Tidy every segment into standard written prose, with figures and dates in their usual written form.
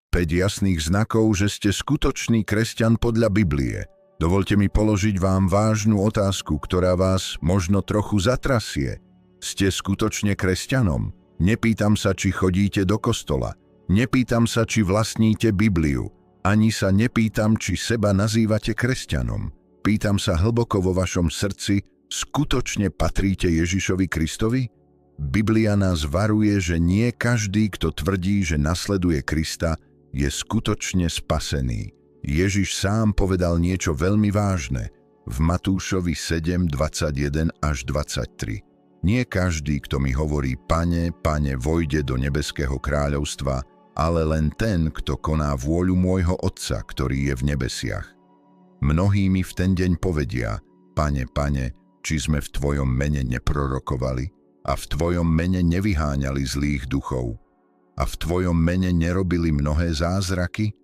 5 jasných znakov, že ste skutočný kresťan podľa Biblie. Dovoľte mi položiť vám vážnu otázku, ktorá vás možno trochu zatrasie. Ste skutočne kresťanom? Nepýtam sa, či chodíte do kostola. Nepýtam sa, či vlastníte Bibliu. Ani sa nepýtam, či seba nazývate kresťanom. Pýtam sa hlboko vo vašom srdci, skutočne patríte Ježišovi Kristovi? Biblia nás varuje, že nie každý, kto tvrdí, že nasleduje Krista, je skutočne spasený. Ježiš sám povedal niečo veľmi vážne v Matúšovi 7:21 až 23. Nie každý, kto mi hovorí Pane, Pane, vojde do nebeského kráľovstva, ale len ten, kto koná vôľu môjho Otca, ktorý je v nebesiach. Mnohí mi v ten deň povedia, Pane, Pane, či sme v Tvojom mene neprorokovali a v Tvojom mene nevyháňali zlých duchov a v Tvojom mene nerobili mnohé zázraky?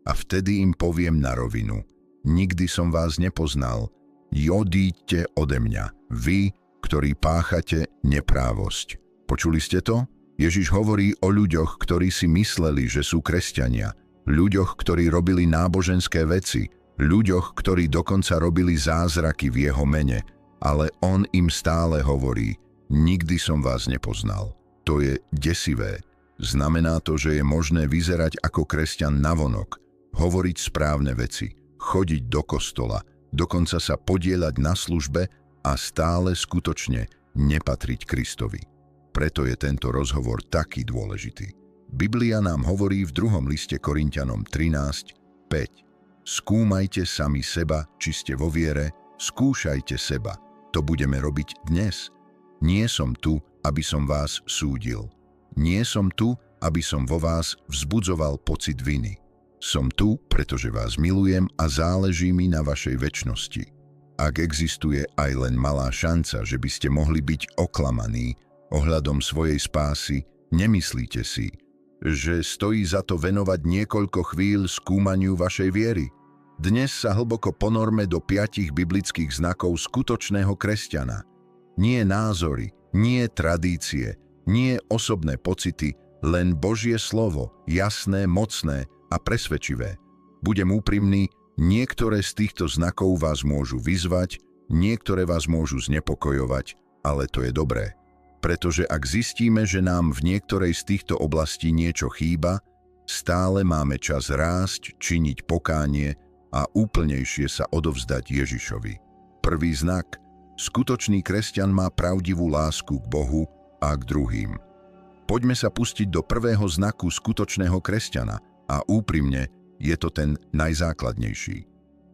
A vtedy im poviem na rovinu, nikdy som vás nepoznal, odíďte ode mňa, vy, ktorí páchate neprávosť. Počuli ste to? Ježiš hovorí o ľuďoch, ktorí si mysleli, že sú kresťania, ľuďoch, ktorí robili náboženské veci, ľuďoch, ktorí dokonca robili zázraky v jeho mene, ale on im stále hovorí, nikdy som vás nepoznal. To je desivé. Znamená to, že je možné vyzerať ako kresťan navonok, hovoriť správne veci, chodiť do kostola, dokonca sa podieľať na službe a stále skutočne nepatriť Kristovi. Preto je tento rozhovor taký dôležitý. Biblia nám hovorí v 2. liste Korinťanom 13:5. Skúmajte sami seba, či ste vo viere, skúšajte seba. To budeme robiť dnes. Nie som tu, aby som vás súdil. Nie som tu, aby som vo vás vzbudzoval pocit viny. Som tu, pretože vás milujem a záleží mi na vašej večnosti. Ak existuje aj len malá šanca, že by ste mohli byť oklamaní ohľadom svojej spásy, nemyslíte si, že stojí za to venovať niekoľko chvíľ skúmaniu vašej viery? Dnes sa hlboko ponorme do 5 biblických znakov skutočného kresťana. Nie názory, nie tradície, nie osobné pocity, len Božie slovo, jasné, mocné a presvedčivé. Budem úprimný, niektoré z týchto znakov vás môžu vyzvať, niektoré vás môžu znepokojovať, ale to je dobré. Pretože ak zistíme, že nám v niektorej z týchto oblastí niečo chýba, stále máme čas rásť, činiť pokánie a úplnejšie sa odovzdať Ježišovi. Prvý znak. Skutočný kresťan má pravdivú lásku k Bohu a k druhým. Poďme sa pustiť do prvého znaku skutočného kresťana a úprimne je to ten najzákladnejší.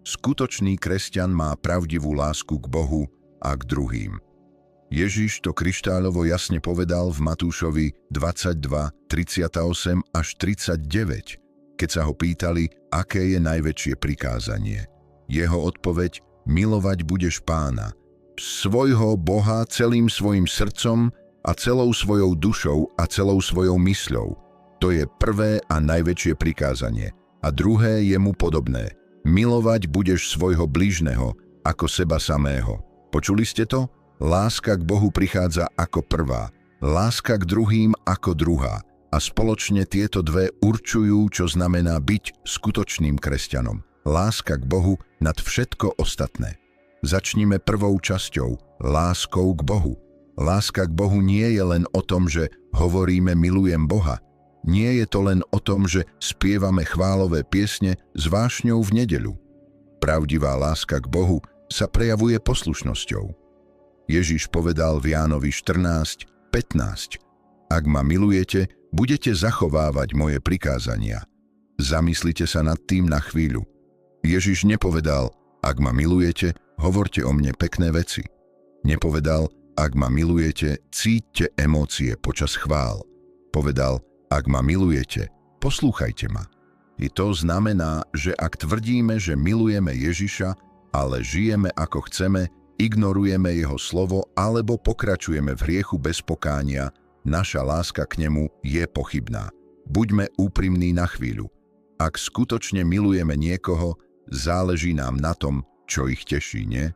Skutočný kresťan má pravdivú lásku k Bohu a k druhým. Ježiš to kryštáľovo jasne povedal v Matúšovi 22:38 až 39, keď sa ho pýtali, aké je najväčšie prikázanie. Jeho odpoveď, milovať budeš Pána, svojho Boha celým svojim srdcom a celou svojou dušou a celou svojou mysľou. To je prvé a najväčšie prikázanie. A druhé je mu podobné. Milovať budeš svojho blížneho ako seba samého. Počuli ste to? Láska k Bohu prichádza ako prvá, láska k druhým ako druhá. A spoločne tieto dve určujú, čo znamená byť skutočným kresťanom. Láska k Bohu nad všetko ostatné. Začnime prvou časťou, láskou k Bohu. Láska k Bohu nie je len o tom, že hovoríme milujem Boha. Nie je to len o tom, že spievame chválové piesne s vášňou v nedeľu. Pravdivá láska k Bohu sa prejavuje poslušnosťou. Ježiš povedal v Jánovi 14:15: Ak ma milujete, budete zachovávať moje prikázania. Zamyslite sa nad tým na chvíľu. Ježiš nepovedal, ak ma milujete, hovorte o mne pekné veci. Nepovedal, ak ma milujete, cíťte emócie počas chvál. Povedal, ak ma milujete, poslúchajte ma. I to znamená, že ak tvrdíme, že milujeme Ježiša, ale žijeme ako chceme, ignorujeme jeho slovo alebo pokračujeme v hriechu bez pokánia, naša láska k nemu je pochybná. Buďme úprimní na chvíľu. Ak skutočne milujeme niekoho, záleží nám na tom, čo ich teší, nie?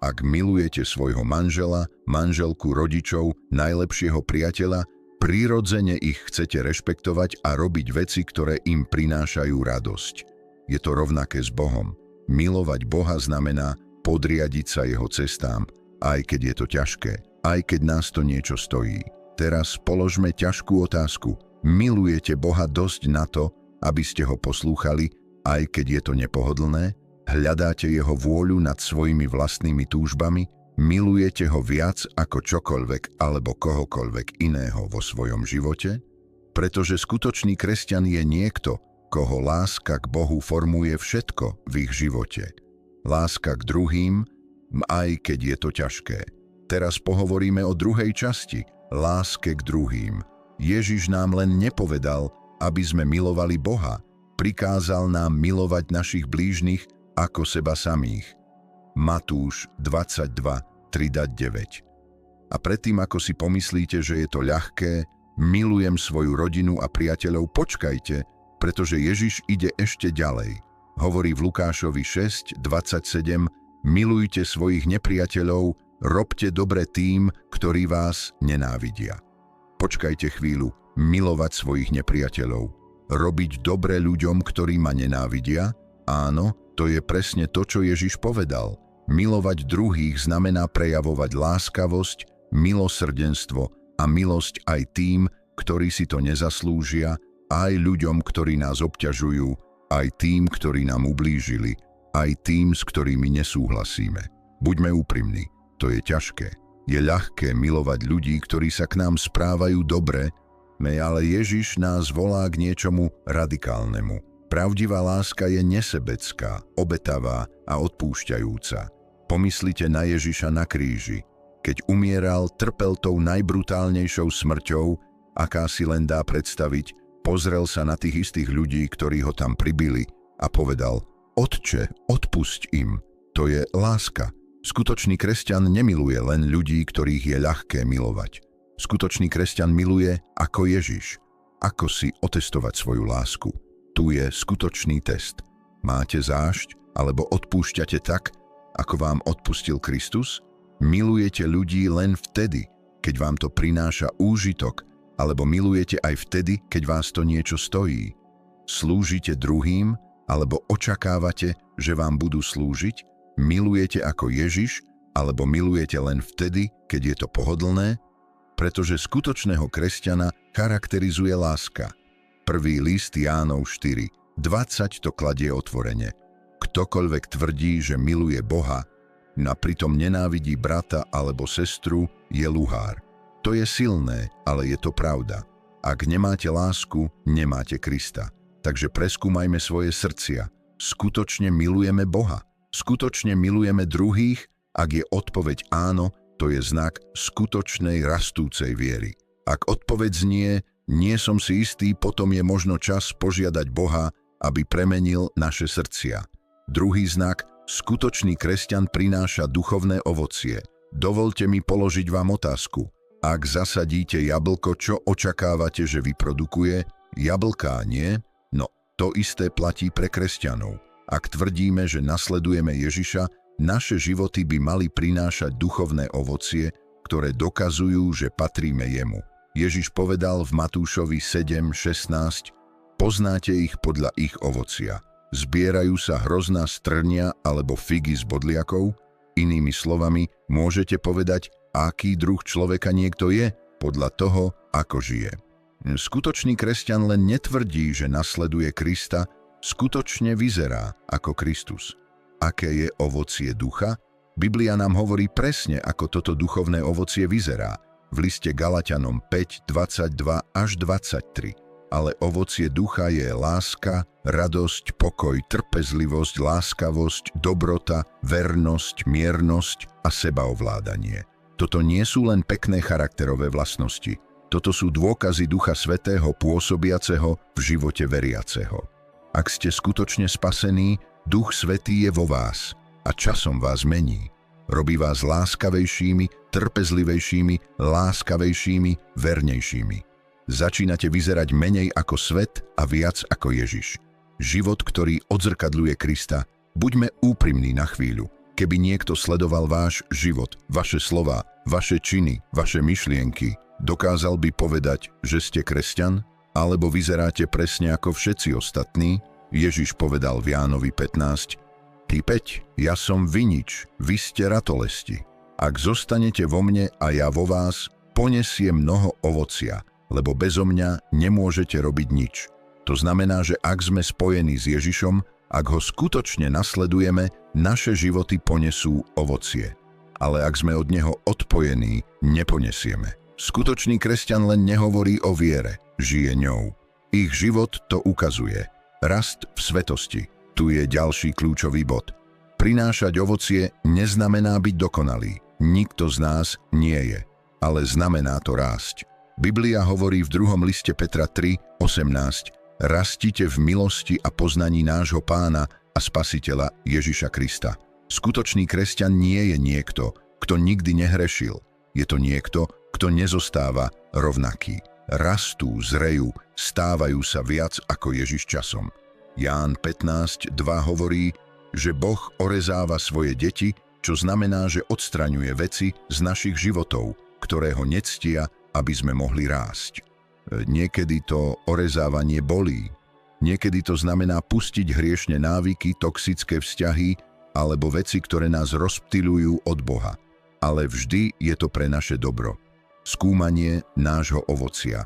Ak milujete svojho manžela, manželku, rodičov, najlepšieho priateľa, Prirodzene ich chcete rešpektovať a robiť veci, ktoré im prinášajú radosť. Je to rovnaké s Bohom. Milovať Boha znamená podriadiť sa jeho cestám, aj keď je to ťažké, aj keď nás to niečo stojí. Teraz položme ťažkú otázku. Milujete Boha dosť na to, aby ste ho poslúchali, aj keď je to nepohodlné? Hľadáte jeho vôľu nad svojimi vlastnými túžbami? Milujete ho viac ako čokoľvek alebo kohokoľvek iného vo svojom živote? Pretože skutočný kresťan je niekto, koho láska k Bohu formuje všetko v ich živote. Láska k druhým, aj keď je to ťažké. Teraz pohovoríme o druhej časti, láske k druhým. Ježiš nám len nepovedal, aby sme milovali Boha, prikázal nám milovať našich blížnych ako seba samých. Matúš 22, 3-9. A predtým, ako si pomyslíte, že je to ľahké, milujem svoju rodinu a priateľov, počkajte, pretože Ježiš ide ešte ďalej. Hovorí v Lukášovi 6:27, milujte svojich nepriateľov, robte dobre tým, ktorí vás nenávidia. Počkajte chvíľu, milovať svojich nepriateľov, robiť dobre ľuďom, ktorí ma nenávidia? Áno, to je presne to, čo Ježiš povedal. Milovať druhých znamená prejavovať láskavosť, milosrdenstvo a milosť aj tým, ktorí si to nezaslúžia, aj ľuďom, ktorí nás obťažujú, aj tým, ktorí nám ublížili, aj tým, s ktorými nesúhlasíme. Buďme úprimní, to je ťažké. Je ľahké milovať ľudí, ktorí sa k nám správajú dobre, ale Ježiš nás volá k niečomu radikálnemu. Pravdivá láska je nesebecká, obetavá a odpúšťajúca. Pomyslite na Ježiša na kríži. Keď umieral, trpel tou najbrutálnejšou smrťou, aká si len dá predstaviť, pozrel sa na tých istých ľudí, ktorí ho tam pribili a povedal: Otče, odpusť im. To je láska. Skutočný kresťan nemiluje len ľudí, ktorých je ľahké milovať. Skutočný kresťan miluje ako Ježiš. Ako si otestovať svoju lásku? Tu je skutočný test. Máte zášť alebo odpúšťate tak, ako vám odpustil Kristus? Milujete ľudí len vtedy, keď vám to prináša úžitok, alebo milujete aj vtedy, keď vás to niečo stojí? Slúžite druhým, alebo očakávate, že vám budú slúžiť? Milujete ako Ježiš, alebo milujete len vtedy, keď je to pohodlné? Pretože skutočného kresťana charakterizuje láska. Prvý list Jánov 4:20 to kladie otvorene. Ktokoľvek tvrdí, že miluje Boha, a pritom nenávidí brata alebo sestru, je luhár. To je silné, ale je to pravda. Ak nemáte lásku, nemáte Krista. Takže preskúmajme svoje srdcia. Skutočne milujeme Boha? Skutočne milujeme druhých? Ak je odpoveď áno, to je znak skutočnej rastúcej viery. Ak odpoveď znie, nie som si istý, potom je možno čas požiadať Boha, aby premenil naše srdcia. Druhý znak, skutočný kresťan prináša duchovné ovocie. Dovolte mi položiť vám otázku. Ak zasadíte jablko, čo očakávate, že vyprodukuje? Jablká nie? No, to isté platí pre kresťanov. Ak tvrdíme, že nasledujeme Ježiša, naše životy by mali prinášať duchovné ovocie, ktoré dokazujú, že patríme jemu. Ježiš povedal v Matúšovi 7:16, poznáte ich podľa ich ovocia. Zbierajú sa hrozná strnia alebo figy z bodliakov? Inými slovami, môžete povedať, aký druh človeka niekto je, podľa toho, ako žije. Skutočný kresťan len netvrdí, že nasleduje Krista, skutočne vyzerá ako Kristus. Aké je ovocie ducha? Biblia nám hovorí presne, ako toto duchovné ovocie vyzerá. V liste Galatianom 5:22-23. Ale ovocie ducha je láska, radosť, pokoj, trpezlivosť, láskavosť, dobrota, vernosť, miernosť a sebaovládanie. Toto nie sú len pekné charakterové vlastnosti. Toto sú dôkazy Ducha Svätého pôsobiaceho v živote veriaceho. Ak ste skutočne spasení, Duch Svätý je vo vás a časom vás mení. Robí vás láskavejšími, trpezlivejšími, láskavejšími, vernejšími. Začínate vyzerať menej ako svet a viac ako Ježiš. Život, ktorý odzrkadľuje Krista. Buďme úprimní na chvíľu. Keby niekto sledoval váš život, vaše slová, vaše činy, vaše myšlienky, Dokázal by povedať, že ste kresťan? Alebo vyzeráte presne ako všetci ostatní? Ježiš povedal v Jánovi 15: Ty Peť, ja som vinič, vy ste ratolesti. Ak zostanete vo mne a ja vo vás, ponesie mnoho ovocia, lebo bezo mňa nemôžete robiť nič. To znamená, že ak sme spojení s Ježišom, ak ho skutočne nasledujeme, naše životy ponesú ovocie. Ale ak sme od neho odpojení, neponesieme. Skutočný kresťan len nehovorí o viere, žije ňou. Ich život to ukazuje. Rast v svetosti. Tu je ďalší kľúčový bod. Prinášať ovocie neznamená byť dokonalý. Nikto z nás nie je, ale znamená to rásť. Biblia hovorí v 2. liste Petra 3:18: Rastite v milosti a poznaní nášho Pána a Spasiteľa Ježiša Krista. Skutočný kresťan nie je niekto, kto nikdy nehrešil. Je to niekto, kto nezostáva rovnaký. Rastú, zrejú, stávajú sa viac ako Ježiš časom. Ján 15:2 hovorí, že Boh orezáva svoje deti, čo znamená, že odstraňuje veci z našich životov, ktoré ho nectia, aby sme mohli rásť. Niekedy to orezávanie bolí. Niekedy to znamená pustiť hriešne návyky, toxické vzťahy alebo veci, ktoré nás rozptyľujú od Boha. Ale vždy je to pre naše dobro. Skúmanie nášho ovocia.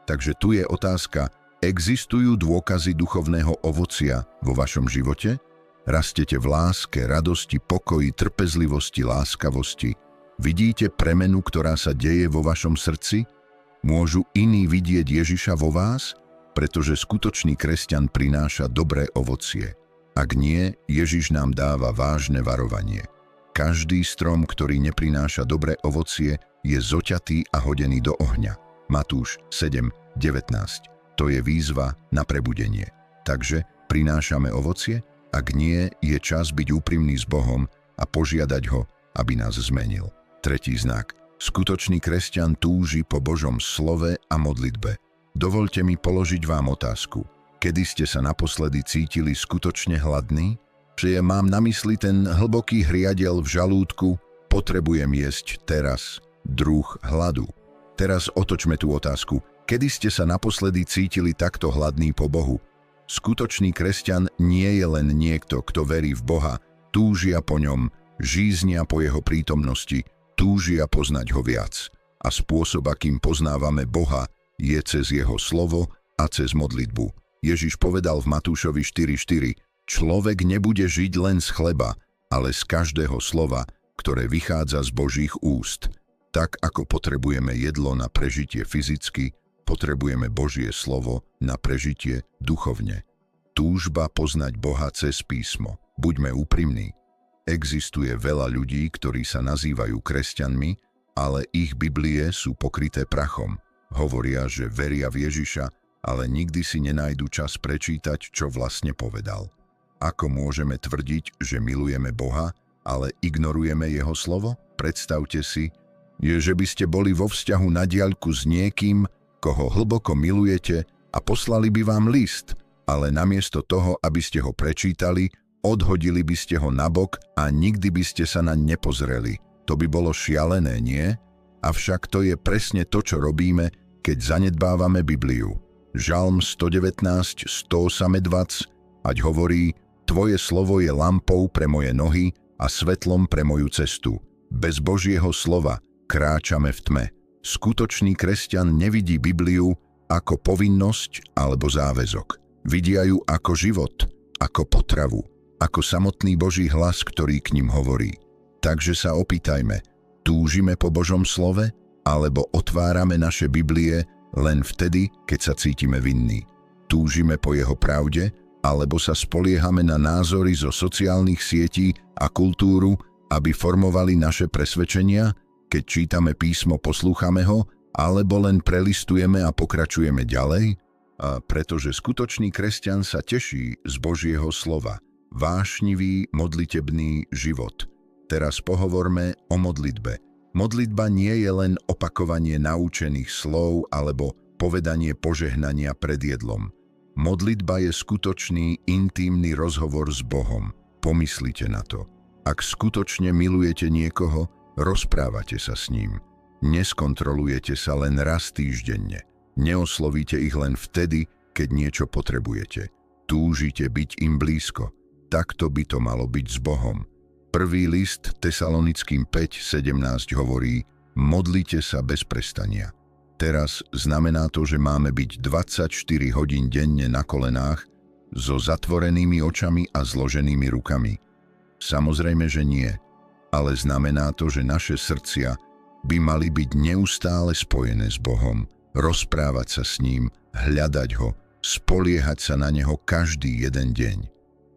Takže tu je otázka: existujú dôkazy duchovného ovocia vo vašom živote? Rastete v láske, radosti, pokoji, trpezlivosti, láskavosti. Vidíte premenu, ktorá sa deje vo vašom srdci? Môžu iní vidieť Ježiša vo vás? Pretože skutočný kresťan prináša dobré ovocie. Ak nie, Ježiš nám dáva vážne varovanie. Každý strom, ktorý neprináša dobré ovocie, je zoťatý a hodený do ohňa. Matúš 7:19. To je výzva na prebudenie. Takže prinášame ovocie? Ak nie, je čas byť úprimný s Bohom a požiadať ho, aby nás zmenil. Tretí znak. Skutočný kresťan túži po Božom slove a modlitbe. Dovoľte mi položiť vám otázku. Kedy ste sa naposledy cítili skutočne hladní? Že mám na mysli ten hlboký hriadel v žalúdku, potrebujem jesť teraz, druh hladu. Teraz otočme tú otázku. Kedy ste sa naposledy cítili takto hladný po Bohu? Skutočný kresťan nie je len niekto, kto verí v Boha, túžia po ňom, žíznia po jeho prítomnosti, túžia poznať ho viac. A spôsob, akým poznávame Boha, je cez jeho slovo a cez modlitbu. Ježiš povedal v Matúšovi 4:4: Človek nebude žiť len z chleba, ale z každého slova, ktoré vychádza z Božích úst. Tak ako potrebujeme jedlo na prežitie fyzicky, potrebujeme Božie slovo na prežitie duchovne. Túžba poznať Boha cez písmo. Buďme úprimní. Existuje veľa ľudí, ktorí sa nazývajú kresťanmi, ale ich Biblie sú pokryté prachom. Hovoria, že veria v Ježiša, ale nikdy si nenajdu čas prečítať, čo vlastne povedal. Ako môžeme tvrdiť, že milujeme Boha, ale ignorujeme jeho slovo? Predstavte si, že by ste boli vo vzťahu na diaľku s niekým, koho hlboko milujete, a poslali by vám list, ale namiesto toho, aby ste ho prečítali, odhodili by ste ho nabok a nikdy by ste sa naň nepozreli. To by bolo šialené, nie? Avšak to je presne to, čo robíme, keď zanedbávame Bibliu. Žalm 119, 128 ať hovorí: Tvoje slovo je lampou pre moje nohy a svetlom pre moju cestu. Bez Božieho slova kráčame v tme. Skutočný kresťan nevidí Bibliu ako povinnosť alebo záväzok. Vidia ju ako život, ako potravu, ako samotný Boží hlas, ktorý k ním hovorí. Takže sa opýtajme, túžime po Božom slove, alebo otvárame naše Biblie len vtedy, keď sa cítime vinní? Túžime po jeho pravde, alebo sa spoliehame na názory zo sociálnych sietí a kultúru, aby formovali naše presvedčenia? Keď čítame písmo, poslúchame ho, alebo len prelistujeme a pokračujeme ďalej? A pretože skutočný kresťan sa teší z Božieho slova. Vášnivý, modlitebný život. Teraz pohovorme o modlitbe. Modlitba nie je len opakovanie naučených slov alebo povedanie požehnania pred jedlom. Modlitba je skutočný, intímny rozhovor s Bohom. Pomyslite na to. Ak skutočne milujete niekoho, rozprávate sa s ním. Neskontrolujete sa len raz týždenne. Neoslovíte ich len vtedy, keď niečo potrebujete. Túžite byť im blízko. Takto by to malo byť s Bohom. Prvý list Tesalonickým 5:17 hovorí: modlite sa bez prestania. Teraz znamená to, že máme byť 24 hodín denne na kolenách, so zatvorenými očami a zloženými rukami. Samozrejme, že nie, ale znamená to, že naše srdcia by mali byť neustále spojené s Bohom, rozprávať sa s ním, hľadať ho, spoliehať sa na neho každý jeden deň.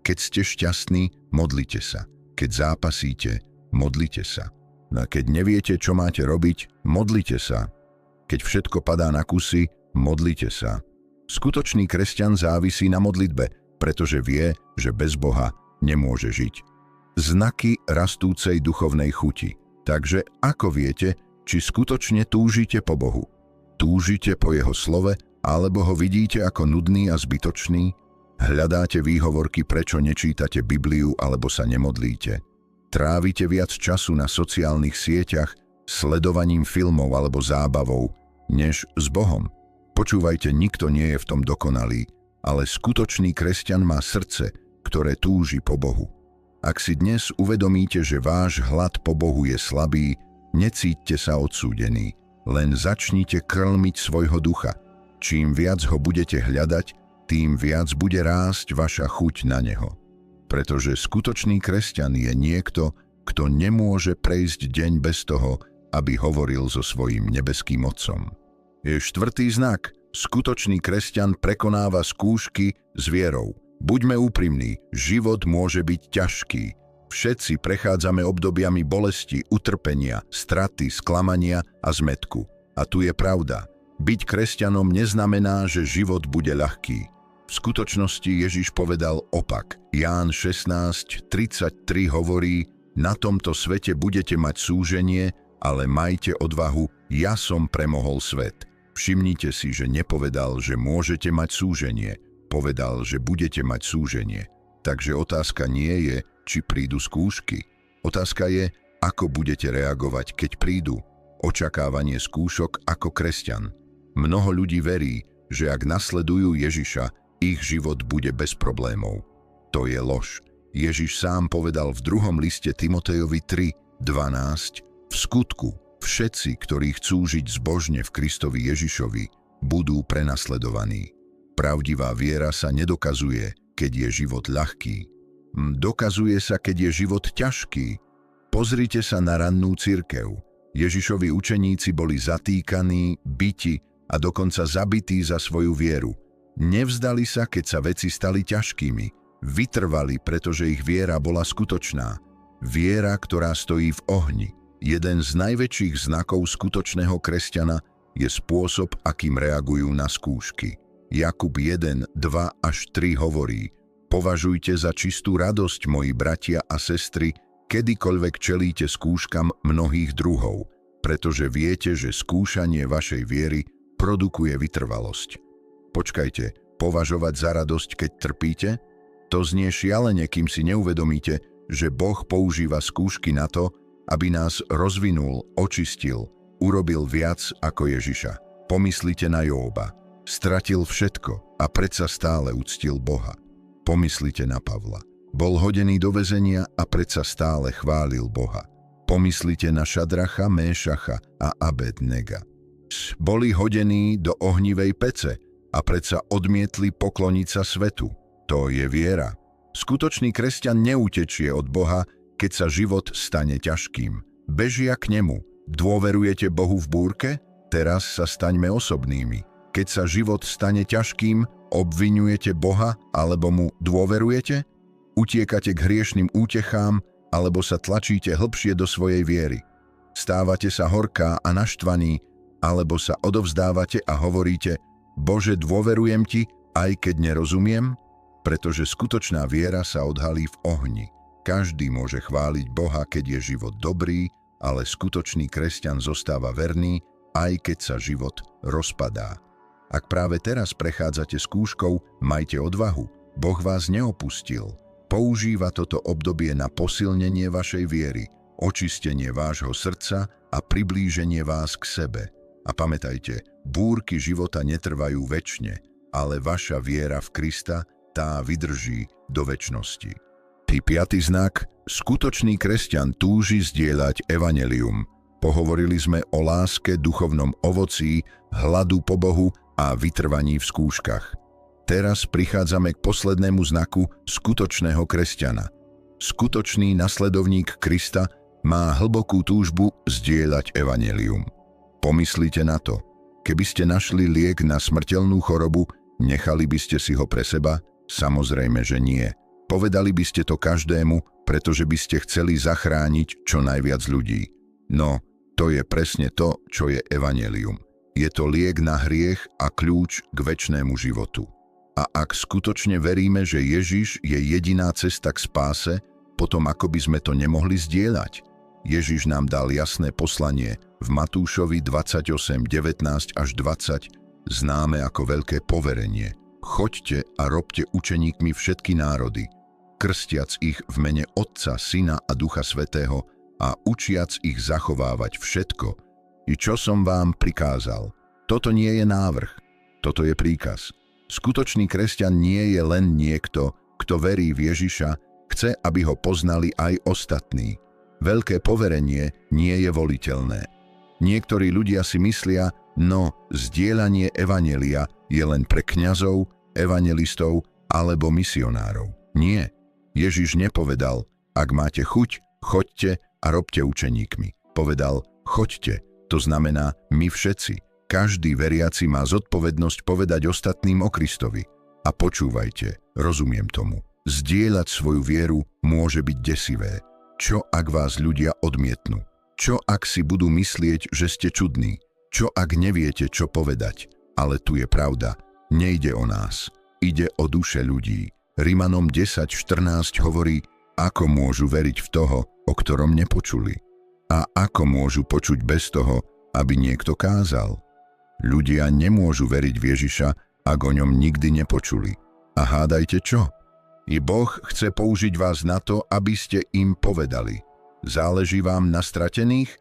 Keď ste šťastní, modlite sa. Keď zápasíte, modlite sa. A keď neviete, čo máte robiť, modlite sa. Keď všetko padá na kusy, modlite sa. Skutočný kresťan závisí na modlitbe, pretože vie, že bez Boha nemôže žiť. Znaky rastúcej duchovnej chuti. Takže ako viete, či skutočne túžite po Bohu? Túžite po jeho slove, alebo ho vidíte ako nudný a zbytočný? Hľadáte výhovorky, prečo nečítate Bibliu alebo sa nemodlíte? Trávite viac času na sociálnych sieťach, sledovaním filmov alebo zábavou, než s Bohom? Počúvajte, nikto nie je v tom dokonalý, ale skutočný kresťan má srdce, ktoré túži po Bohu. Ak si dnes uvedomíte, že váš hlad po Bohu je slabý, necíťte sa odsúdení, len začnite krmiť svojho ducha. Čím viac ho budete hľadať, tým viac bude rásť vaša chuť na neho. Pretože skutočný kresťan je niekto, kto nemôže prejsť deň bez toho, aby hovoril so svojím nebeským Otcom. Je štvrtý znak. Skutočný kresťan prekonáva skúšky s vierou. Buďme úprimní, život môže byť ťažký. Všetci prechádzame obdobiami bolesti, utrpenia, straty, sklamania a zmätku. A tu je pravda. Byť kresťanom neznamená, že život bude ľahký. V skutočnosti Ježiš povedal opak. Ján 16:33 hovorí: na tomto svete budete mať súženie, ale majte odvahu, ja som premohol svet. Všimnite si, že nepovedal, že môžete mať súženie. Povedal, že budete mať súženie. Takže otázka nie je, či prídu skúšky. Otázka je, ako budete reagovať, keď prídu. Očakávanie skúšok ako kresťan. Mnoho ľudí verí, že ak nasledujú Ježiša, ich život bude bez problémov. To je lož. Ježiš sám povedal v 2. liste Timotejovi 3:12: v skutku, všetci, ktorí chcú žiť zbožne v Kristovi Ježišovi, budú prenasledovaní. Pravdivá viera sa nedokazuje, keď je život ľahký. Dokazuje sa, keď je život ťažký. Pozrite sa na rannú cirkev. Ježišovi učeníci boli zatýkaní, byti a dokonca zabití za svoju vieru. Nevzdali sa, keď sa veci stali ťažkými. Vytrvali, pretože ich viera bola skutočná. Viera, ktorá stojí v ohni. Jeden z najväčších znakov skutočného kresťana je spôsob, akým reagujú na skúšky. Jakub 1:2 až 3 hovorí: považujte za čistú radosť, moji bratia a sestry, kedykoľvek čelíte skúškam mnohých druhov, pretože viete, že skúšanie vašej viery produkuje vytrvalosť. Počkajte, považovať za radosť, keď trpíte? To znie šialene, kým si neuvedomíte, že Boh používa skúšky na to, aby nás rozvinul, očistil, urobil viac ako Ježiša. Pomyslite na Jóba. Stratil všetko a predsa stále uctil Boha. Pomyslite na Pavla. Bol hodený do väzenia a predsa stále chválil Boha. Pomyslite na Šadracha, Méšacha a Abednega. Boli hodení do ohnivej pece a predsa odmietli pokloniť sa svetu. To je viera. Skutočný kresťan neutečie od Boha, keď sa život stane ťažkým. Bežia k nemu. Dôverujete Bohu v búrke? Teraz sa staňme osobnými. Keď sa život stane ťažkým, obviňujete Boha alebo mu dôverujete? Utiekate k hriešným útechám alebo sa tlačíte hlbšie do svojej viery? Stávate sa horká a naštvaní alebo sa odovzdávate a hovoríte: Bože, dôverujem ti, aj keď nerozumiem? Pretože skutočná viera sa odhalí v ohni. Každý môže chváliť Boha, keď je život dobrý, ale skutočný kresťan zostáva verný, aj keď sa život rozpadá. Ak práve teraz prechádzate skúškou, majte odvahu. Boh vás neopustil. Používa toto obdobie na posilnenie vašej viery. očistenie vášho srdca a priblíženie vás k sebe. A pamätajte, búrky života netrvajú večne, ale vaša viera v Krista, tá vydrží do večnosti. I 5. znak, skutočný kresťan túži zdieľať evanjelium. Pohovorili sme o láske, duchovnom ovocí, hladu po Bohu a vytrvaní v skúškach. Teraz prichádzame k poslednému znaku skutočného kresťana. Skutočný nasledovník Krista má hlbokú túžbu zdieľať evanjelium. Pomyslite na to. Keby ste našli liek na smrteľnú chorobu, nechali by ste si ho pre seba? Samozrejme, že nie. Povedali by ste to každému, pretože by ste chceli zachrániť čo najviac ľudí. No, to je presne to, čo je evanjelium. Je to liek na hriech a kľúč k večnému životu. A ak skutočne veríme, že Ježiš je jediná cesta k spáse, potom ako by sme to nemohli zdieľať? Ježiš nám dal jasné poslanie v Matúšovi 28, 19 až 20, známe ako veľké poverenie. Choďte a robte učeníkmi všetky národy, krstiac ich v mene Otca, Syna a Ducha Svätého a učiac ich zachovávať všetko, i čo som vám prikázal. Toto nie je návrh, toto je príkaz. Skutočný kresťan nie je len niekto, kto verí v Ježiša, chce, aby ho poznali aj ostatní. Veľké poverenie nie je voliteľné. Niektorí ľudia si myslia, no, zdieľanie evanjelia je len pre kňazov, evanjelistov alebo misionárov. Nie. Ježiš nepovedal, ak máte chuť, choďte a robte učeníkmi. Povedal, choďte, to znamená my všetci. Každý veriaci má zodpovednosť povedať ostatným o Kristovi. A počúvajte, rozumiem tomu. Zdieľať svoju vieru môže byť desivé. Čo ak vás ľudia odmietnú? Čo ak si budú myslieť, že ste čudní? Čo ak neviete, čo povedať? Ale tu je pravda. Nejde o nás. Ide o duše ľudí. Rimanom 10.14 hovorí, ako môžu veriť v toho, o ktorom nepočuli. A ako môžu počuť bez toho, aby niekto kázal. Ľudia nemôžu veriť v Ježiša, ak o ňom nikdy nepočuli. A hádajte čo? I Boh chce použiť vás na to, aby ste im povedali. Záleží vám na stratených?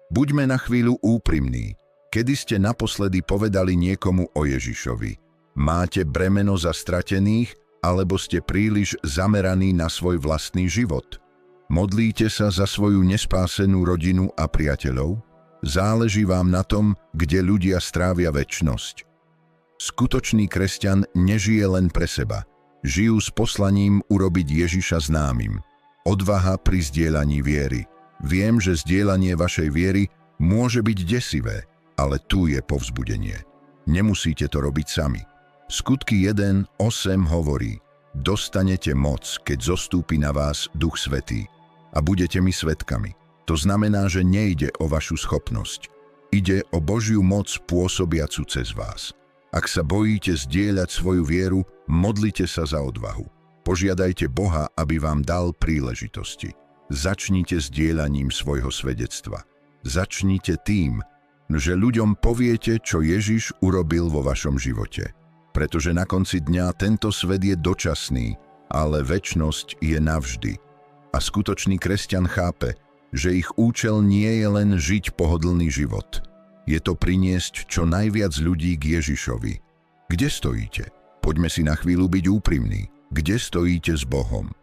Buďme na chvíľu úprimní. Kedy ste naposledy povedali niekomu o Ježišovi? Máte bremeno za stratených, alebo ste príliš zameraní na svoj vlastný život? Modlíte sa za svoju nespásenú rodinu a priateľov? Záleží vám na tom, kde ľudia strávia večnosť? Skutočný kresťan nežije len pre seba. Žijú s poslaním urobiť Ježiša známym. Odvaha pri zdieľaní viery. Viem, že zdieľanie vašej viery môže byť desivé, ale tu je povzbudenie. Nemusíte to robiť sami. Skutky 1.8 hovorí, dostanete moc, keď zostúpi na vás Duch Svätý a budete mi svedkami. To znamená, že nejde o vašu schopnosť. Ide o Božiu moc pôsobiacu cez vás. Ak sa bojíte zdieľať svoju vieru, modlite sa za odvahu. Požiadajte Boha, aby vám dal príležitosti. Začnite zdieľaním svojho svedectva. Začnite tým, že ľuďom poviete, čo Ježiš urobil vo vašom živote. Pretože na konci dňa tento svet je dočasný, ale večnosť je navždy. A skutočný kresťan chápe, že ich účel nie je len žiť pohodlný život. Je to priniesť čo najviac ľudí k Ježišovi. Kde stojíte? Poďme si na chvíľu byť úprimní. Kde stojíte s Bohom?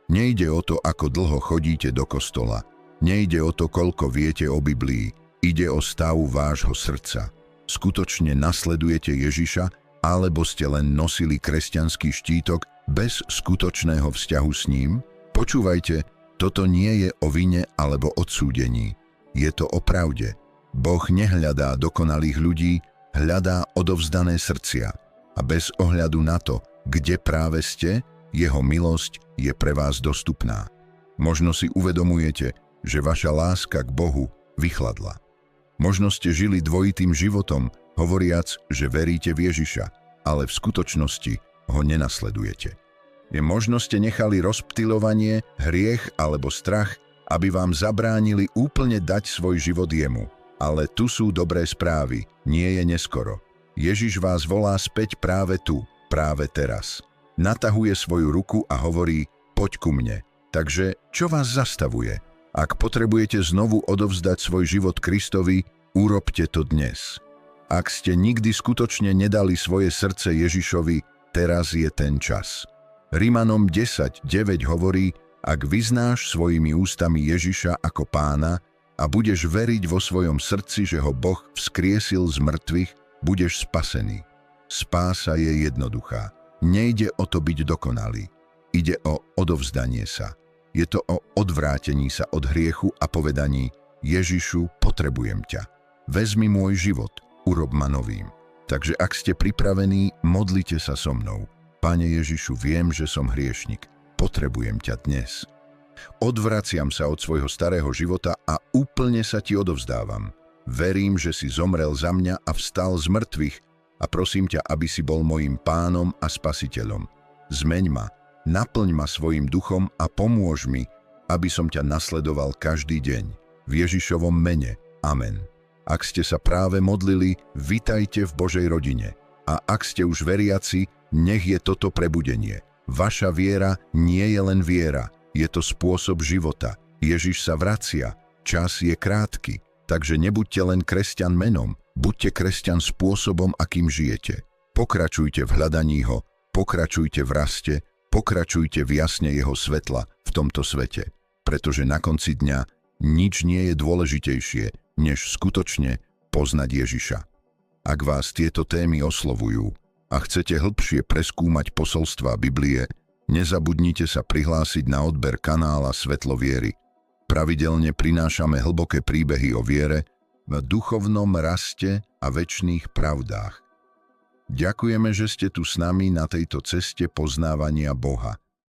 Nejde o to, ako dlho chodíte do kostola. Nejde o to, koľko viete o Biblii. Ide o stav vášho srdca. Skutočne nasledujete Ježiša, alebo ste len nosili kresťanský štítok bez skutočného vzťahu s ním? Počúvajte, toto nie je o vine alebo odsúdení. Je to o pravde. Boh nehľadá dokonalých ľudí, hľadá odovzdané srdcia. A bez ohľadu na to, kde práve ste, jeho milosť je pre vás dostupná. Možno si uvedomujete, že vaša láska k Bohu vychladla. Možno ste žili dvojitým životom, hovoriac, že veríte v Ježiša, ale v skutočnosti ho nenasledujete. Je možno ste nechali rozptylovanie, hriech alebo strach, aby vám zabránili úplne dať svoj život jemu. Ale tu sú dobré správy, nie je neskoro. Ježiš vás volá späť práve tu, práve teraz. Natahuje svoju ruku a hovorí, poď ku mne. Takže čo vás zastavuje? Ak potrebujete znovu odovzdať svoj život Kristovi, urobte to dnes. Ak ste nikdy skutočne nedali svoje srdce Ježišovi, teraz je ten čas. Rimanom 10:9 hovorí, ak vyznáš svojimi ústami Ježiša ako Pána a budeš veriť vo svojom srdci, že ho Boh vzkriesil z mŕtvych, budeš spasený. Spása je jednoduchá. Nejde o to byť dokonalý. Ide o odovzdanie sa. Je to o odvrátení sa od hriechu a povedaní: Ježišu, potrebujem ťa. Vezmi môj život, urob ma novým. Takže ak ste pripravení, modlite sa so mnou. Pane Ježišu, viem, že som hriešnik. Potrebujem ťa dnes. Odvraciam sa od svojho starého života a úplne sa ti odovzdávam. Verím, že si zomrel za mňa a vstal z mŕtvych a prosím ťa, aby si bol mojím pánom a spasiteľom. Zmeň ma, naplň ma svojim duchom a pomôž mi, aby som ťa nasledoval každý deň. V Ježišovom mene. Amen. Ak ste sa práve modlili, vitajte v Božej rodine. A ak ste už veriaci, nech je toto prebudenie. Vaša viera nie je len viera, je to spôsob života. Ježiš sa vracia, čas je krátky, takže nebuďte len kresťan menom, buďte kresťan spôsobom, akým žijete. Pokračujte v hľadaní ho, pokračujte v raste, pokračujte v jasne jeho svetla v tomto svete, pretože na konci dňa nič nie je dôležitejšie, než skutočne poznať Ježiša. Ak vás tieto témy oslovujú a chcete hlbšie preskúmať posolstvá Biblie, nezabudnite sa prihlásiť na odber kanála Svetlo viery. Pravidelne prinášame hlboké príbehy o viere, v duchovnom raste a večných pravdách. Ďakujeme, že ste tu s nami na tejto ceste poznávania Boha.